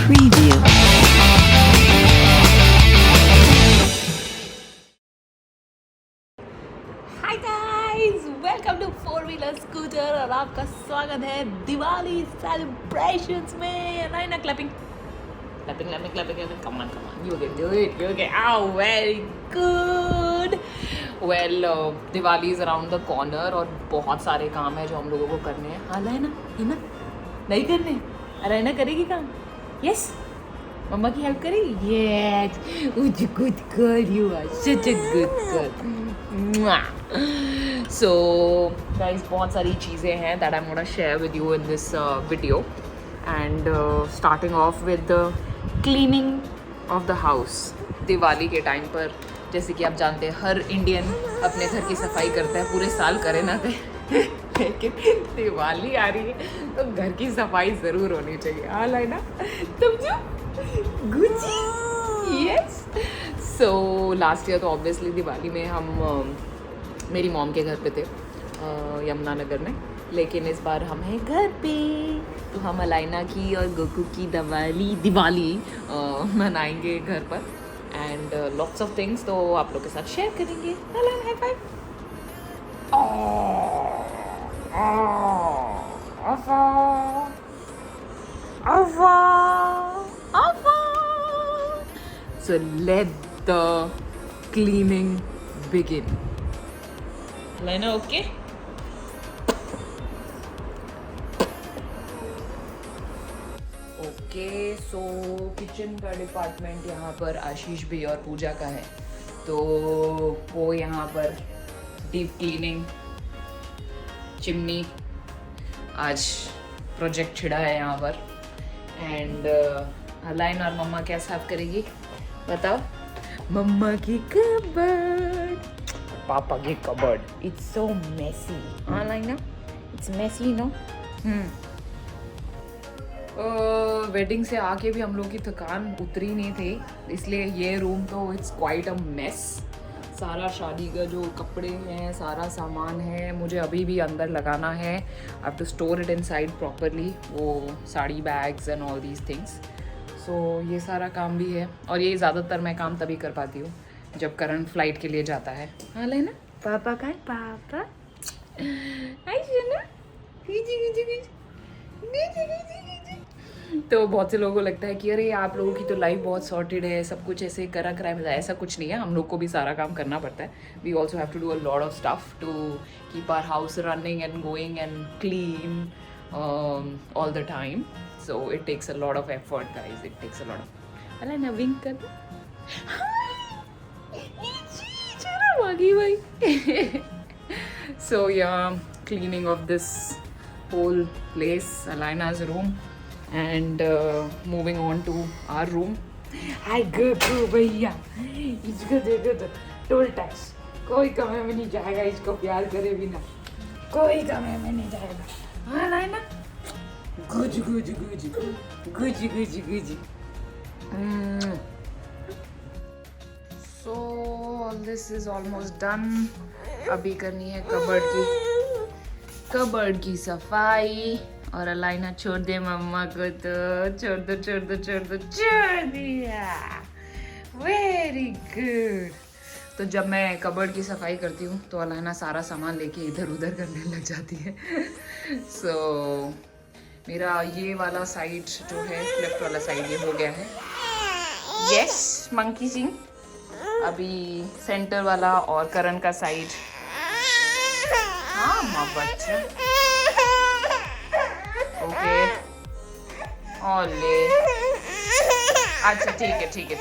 preview. Hi guys, welcome to four wheeler scooter और आपका स्वागत है दिवाली सेलिब्रेशंस में। ना clapping clapping clapping clapping, come on you can आओ, very good. Well, Diwali is around the corner और बहुत सारे काम है जो हम लोगों को करने हैं। हाँ लाइना, हिना नहीं करने, अरेना करेगी काम। यस, मम्मा की हेल्प करेगी। Yes, good girl, you are such a good girl. So guys, बहुत सारी चीज़ें हैं that I'm gonna share with you in this video, and starting off with the cleaning of the house. Diwali के time पर जैसे कि आप जानते हैं हर इंडियन अपने घर की सफाई करता है, पूरे साल करे ना करे लेकिन दिवाली आ रही है तो घर की सफाई ज़रूर होनी चाहिए। हाँ लाइना, तुम जो Gucci. Yes, so last year तो ऑब्वियसली दिवाली में हम मेरी मॉम के घर पे थे यमुनानगर में, लेकिन इस बार हम हैं घर पे, तो हम अलाइना की और गोकू की दिवाली मनाएंगे घर पर, एंड लॉट्स ऑफ थिंग्स तो आप लोग के साथ शेयर करेंगे। Hello, high five. So let the cleaning begin. Lena, okay? Okay, so kitchen का डिपार्टमेंट यहाँ पर आशीष भी और पूजा का है, तो वो यहाँ पर डीप क्लीनिंग, चिमनी आज प्रोजेक्ट छिड़ा है यहाँ पर, एंड अलाइन और मम्मा क्या साफ करेगी बताओ। मम्मा की कबर्ड, पापा की कबर्ड, इट्स सो मेसी। हाँ लाइना, इट्स मेसी नो। वेडिंग से आके भी हम लोग की थकान उतरी नहीं थी, इसलिए ये रूम तो इट्स क्वाइट अ मेस। सारा शादी का जो कपड़े हैं, सारा सामान है, मुझे अभी भी अंदर लगाना है। I have to store it inside properly, वो sari bags and all these things. So ये सारा काम भी है, और ये ज़्यादातर मैं काम तभी कर पाती हूँ जब करण फ्लाइट के लिए जाता है। हाँ लेना, पापा का पापा आई ना, तो बहुत से लोगों को लगता है कि अरे आप लोगों की तो लाइफ बहुत सॉर्टेड है, सब कुछ ऐसे करा कराए में। ऐसा कुछ नहीं है, हम लोग को भी सारा काम करना पड़ता है। We also have to do a lot of stuff to keep our house running and going and clean all the time, so it takes a lot of effort guys, it takes a lot of. अरे ना wink कर दो, भागी भाई। So yeah cleaning of this whole place, Alina's room, and moving on to our room. Hi Goku भैया, इसको देखो तो टोल टैक्स कोई कमे में नहीं जाएगा, इसको प्यार करे बिना कोई कमे में नहीं जाएगा। हाँ लाइना, गुज गुज गुज गुज गुज गुज। So all this is almost done. अभी करनी है कबर्ड की सफाई, और अलाइना छोड़ दे मम्मा को, तो छोड़ दिया। Very good. तो जब मैं कबर्ड की सफाई करती हूँ तो अलाइना सारा सामान लेके इधर उधर करने लग जाती है। सो मेरा ये वाला साइड जो है, लेफ्ट वाला साइड, ये हो गया है। Yes monkey Singh. अभी सेंटर वाला और करण का साइड। हाँ माँ बच्चा, ओके ओले, अच्छा ठीक है,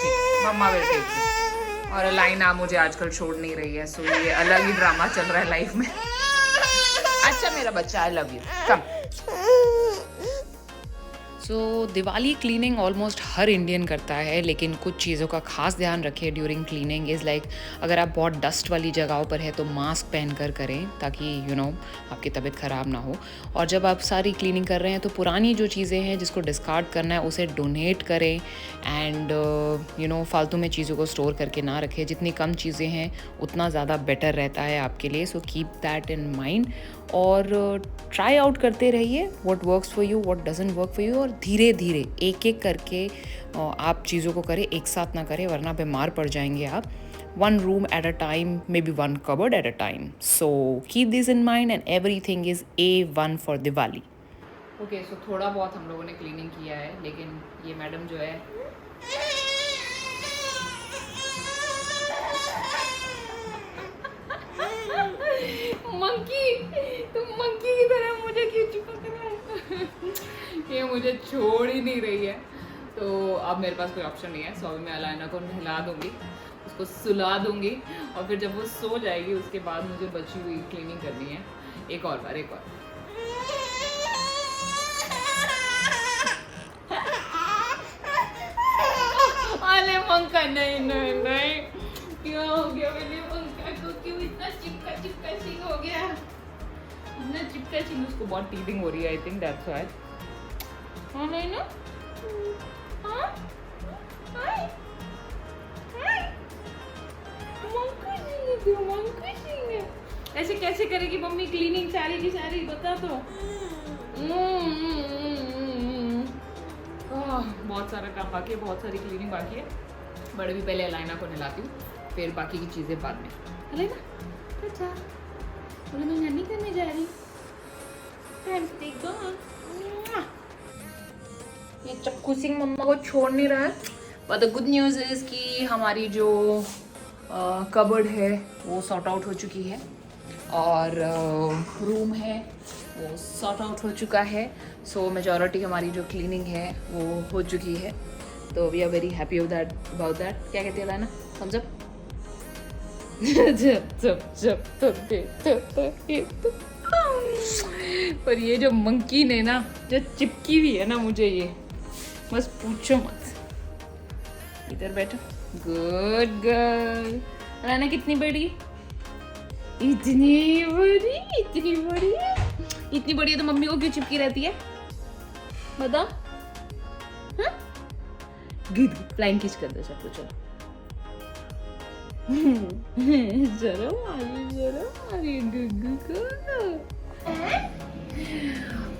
मम्मा विल टेक यू। और लाइना मुझे आजकल छोड़ नहीं रही है, सो ये अलग ही ड्रामा चल रहा है लाइफ में। अच्छा मेरा बच्चा, I love you, come. So Diwali cleaning almost her Indian करता है, लेकिन कुछ चीज़ों का खास ध्यान रखें ड्यूरिंग क्लीनिंग। इज़ लाइक अगर आप बहुत डस्ट वाली जगहों पर है तो मास्क पहन कर करें, ताकि आपकी तबीयत ख़राब ना हो। और जब आप सारी क्लीनिंग कर रहे हैं तो पुरानी जो चीज़ें हैं जिसको डिस्कार्ड करना है उसे डोनेट करें, एंड फालतू में चीज़ों को स्टोर करके ना रखें। जितनी कम चीज़ें हैं उतना ज़्यादा बेटर रहता है आपके लिए। So keep that in mind और ट्राई आउट करते रहिए what works for you, what doesn't work for you, और धीरे धीरे एक एक करके आप चीज़ों को करें, एक साथ ना करें वरना बीमार पड़ जाएंगे आप. One room at a time, maybe one cupboard at a time. So keep this in mind and everything is A1 for Diwali. Okay, so थोड़ा बहुत हम लोगों ने क्लीनिंग किया है, लेकिन ये मैडम जो है मंकी, तुम मंकी की तरह मुझे क्यों चिपक रहा है? ये मुझे छोड़ ही नहीं रही है. तो अब मेरे पास कोई ऑप्शन नहीं है. सो अभी मैं अलाइना को नहला दूंगी, उसको सुला दूंगी और फिर जब वो सो जाएगी उसके बाद मुझे बची हुई क्लीनिंग करनी है. एक और बार. अरे मंका, नहीं क्या हो गया मेरे मंका को? क्यों इतना चिपका सिंह हो गया? इतना चिपका सिंह, उसको बहुत टीथिंग हो रही है. I think that's why. हाँ नहीं ना? हाँ हाय मंका सिंह ऐसे कैसे करेगी मम्मी क्लीनिंग सारी की सारी? बता तो. बहुत सारा काम बाकी है, बहुत सारी क्लीनिंग बाकी है. बट अभी पहले अलाइना को नहलाती हूँ, फिर बाकी की चीज़ें बाद में. अलाइना अच्छा, बोलो मैं नानी करने जा रही. ये चक्कू सिंह मम्मा को छोड़ नहीं रहा है. But the good news is कि हमारी जो कबर्ड है वो सॉर्ट आउट हो चुकी है और रूम है वो सॉर्ट आउट हो चुका है. सो मेजॉरिटी हमारी जो क्लीनिंग है वो हो चुकी है. तो we are very happy about that. क्या कहते हैं ना हम सब? पर ये जो मंकी ने ना जो चिपकी हुई है ना मुझे, ये बस पूछो मत. इधर बैठो. Good girl. राना कितनी बड़ी? इतनी बड़ी है तो मम्मी को क्यों चिपकी रहती है? बता. हाँ? फ्लाइंग किस कर दो सबको. चलो. जरा मारी गुग्गू को.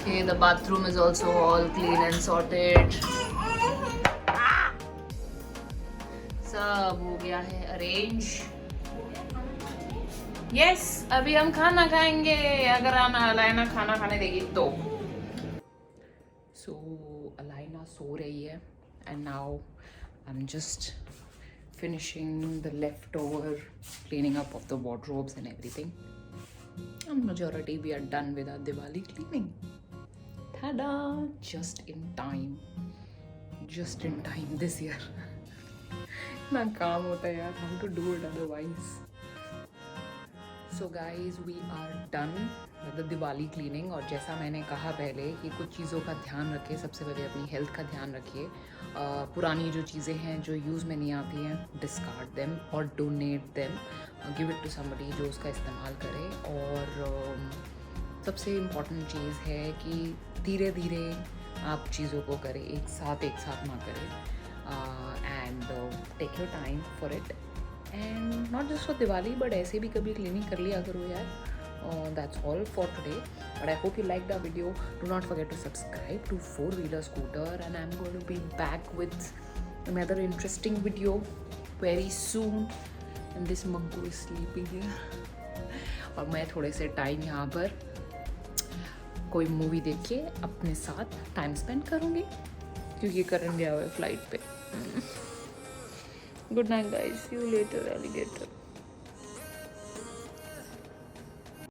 Okay, the bathroom is also all clean and sorted. सब हो गया है अरेंज. यस, अभी हम खाना खाएंगे अगर अलाइना खाना खाने देगी तो. सो अलाइना सो रही है and now I am just finishing the leftover cleaning up of the wardrobes and everything. And majority we are done with our Diwali cleaning. Tada! Just in time this year. ना काम होता है यार, how to do it otherwise. So guys, we are done with the Diwali cleaning. और जैसा मैंने कहा पहले कि कुछ चीज़ों का ध्यान रखें. सबसे पहले अपनी हेल्थ का ध्यान रखिए. पुरानी जो चीज़ें हैं जो यूज़ में नहीं आती हैं, डिस्कार्ड देम और donate them. Give it to somebody जो उसका इस्तेमाल करे. और सबसे इम्पॉर्टेंट चीज़ है कि धीरे धीरे आप चीज़ों को करें, एक साथ ना करें. And take your time for it. And not just for Diwali but ऐसे भी कभी क्लीनिंग कर लिया करो यार. That's all for today, but I hope you liked our video. Do not forget to subscribe to 4-Wheeler Scooter, and I'm going to be back with another interesting video very soon. And this Manku is sleeping here. और मैं थोड़े से time यहाँ पर कोई movie देख के अपने साथ टाइम स्पेंड करूँगी क्योंकि करण गया हुआ है फ्लाइट पे. Good night guys, see you later alligator.